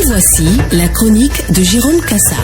voici la chronique de Jérôme Kassa.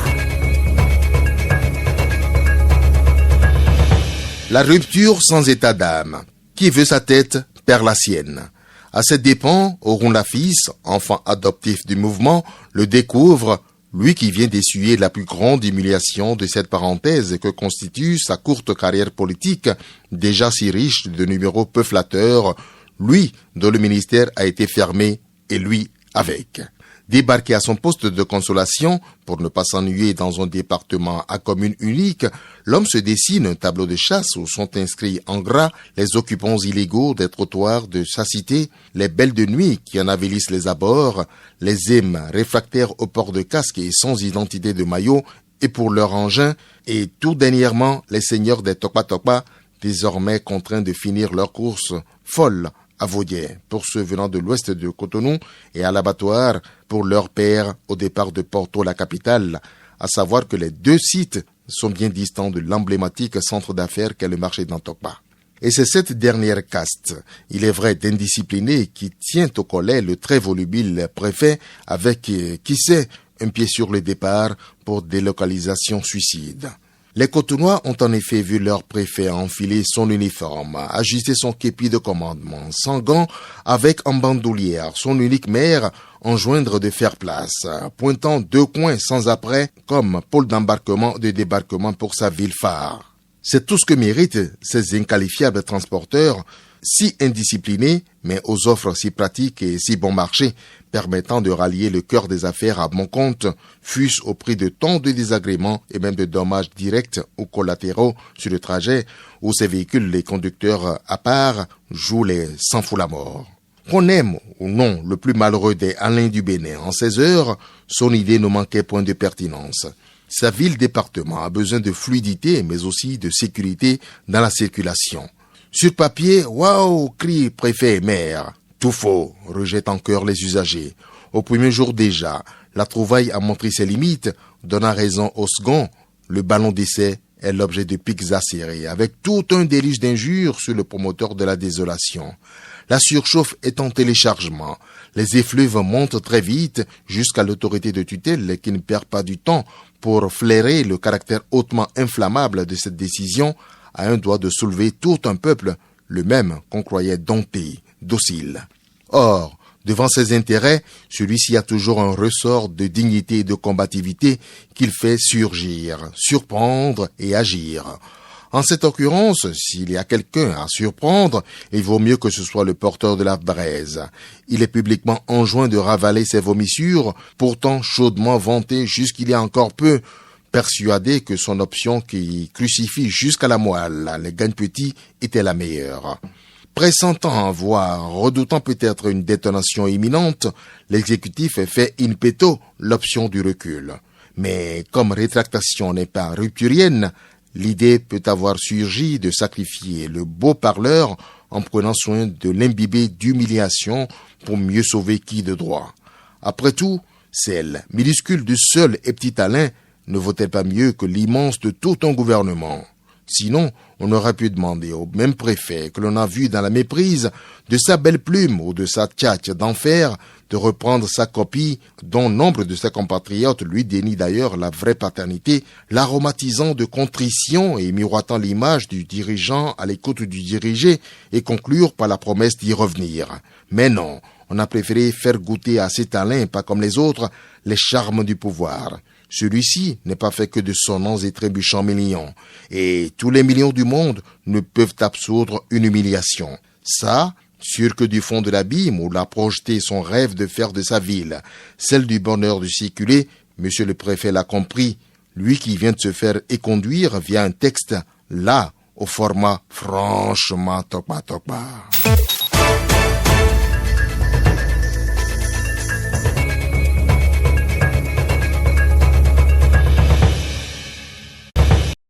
La rupture sans état d'âme. Qui veut sa tête perd la sienne. À cette dépens, Orun Lafis, enfant adoptif du mouvement, le découvre, lui qui vient d'essuyer la plus grande humiliation de cette parenthèse que constitue sa courte carrière politique, déjà si riche de numéros peu flatteurs, lui dont le ministère a été fermé et lui avec. Débarqué à son poste de consolation, pour ne pas s'ennuyer dans un département à commune unique, l'homme se dessine un tableau de chasse où sont inscrits en gras les occupants illégaux des trottoirs de sa cité, les belles de nuit qui en avilissent les abords, les émes réfractaires au port de casque et sans identité de maillot et pour leur engin, et tout dernièrement les seigneurs des Tokpa, désormais contraints de finir leur course folle à Vaudier, pour ceux venant de l'ouest de Cotonou, et à l'abattoir pour leur père au départ de Porto, la capitale, à savoir que les deux sites sont bien distants de l'emblématique centre d'affaires qu'est le marché d'Antokpa. Et c'est cette dernière caste, il est vrai d'indiscipliné, qui tient au collet le très volubile préfet avec, qui sait, un pied sur le départ pour délocalisation suicide. Les Cotonnois ont en effet vu leur préfet enfiler son uniforme, ajuster son képi de commandement, sans gants, avec en bandoulière son unique maire, enjoindre de faire place, pointant deux coins sans après comme pôle d'embarquement de débarquement pour sa ville phare. C'est tout ce que méritent ces inqualifiables transporteurs, si indisciplinés, mais aux offres si pratiques et si bon marché, permettant de rallier le cœur des affaires à bon compte, fût-ce au prix de tant de désagréments et même de dommages directs ou collatéraux sur le trajet, où ces véhicules, les conducteurs à part, jouent les sans fous la mort. Qu'on aime ou non le plus malheureux des Alain du Bénin en 16 heures, son idée ne manquait point de pertinence. Sa ville-département a besoin de fluidité, mais aussi de sécurité dans la circulation. Sur papier, waouh, crie préfet et maire. Tout faux, rejettent en chœur les usagers. Au premier jour déjà, la trouvaille a montré ses limites, donnant raison au second. Le ballon d'essai est l'objet de pics acérés, avec tout un déluge d'injures sur le promoteur de la désolation. La surchauffe est en téléchargement. Les effluves montent très vite jusqu'à l'autorité de tutelle qui ne perd pas du temps pour flairer le caractère hautement inflammable de cette décision, à un doigt de soulever tout un peuple, le même qu'on croyait dompté, docile. Or, devant ses intérêts, celui-ci a toujours un ressort de dignité et de combativité qu'il fait surgir, surprendre et agir. En cette occurrence, s'il y a quelqu'un à surprendre, il vaut mieux que ce soit le porteur de la braise. Il est publiquement enjoint de ravaler ses vomissures, pourtant chaudement vanté jusqu'il y a encore peu, persuadé que son option qui crucifie jusqu'à la moelle les gagne petits était la meilleure. Pressentant, voire redoutant peut-être une détonation imminente, l'exécutif fait in petto l'option du recul. Mais comme rétractation n'est pas rupturienne, l'idée peut avoir surgi de sacrifier le beau parleur en prenant soin de l'imbiber d'humiliation pour mieux sauver qui de droit. Après tout, celle minuscule du seul et petit Alain ne vaut-elle pas mieux que l'immense de tout un gouvernement? Sinon, on aurait pu demander au même préfet que l'on a vu dans la méprise de sa belle plume ou de sa tchatche d'enfer de reprendre sa copie dont nombre de ses compatriotes lui dénient d'ailleurs la vraie paternité, l'aromatisant de contrition et miroitant l'image du dirigeant à l'écoute du dirigé et conclure par la promesse d'y revenir. Mais non, on a préféré faire goûter à cet Alain, pas comme les autres, les charmes du pouvoir. Celui-ci n'est pas fait que de sonnants et trébuchants millions, et tous les millions du monde ne peuvent absoudre une humiliation. Ça, sûr que du fond de l'abîme où l'a projeté son rêve de faire de sa ville, celle du bonheur de circuler, monsieur le préfet l'a compris, lui qui vient de se faire éconduire via un texte, là, au format franchement tokpa.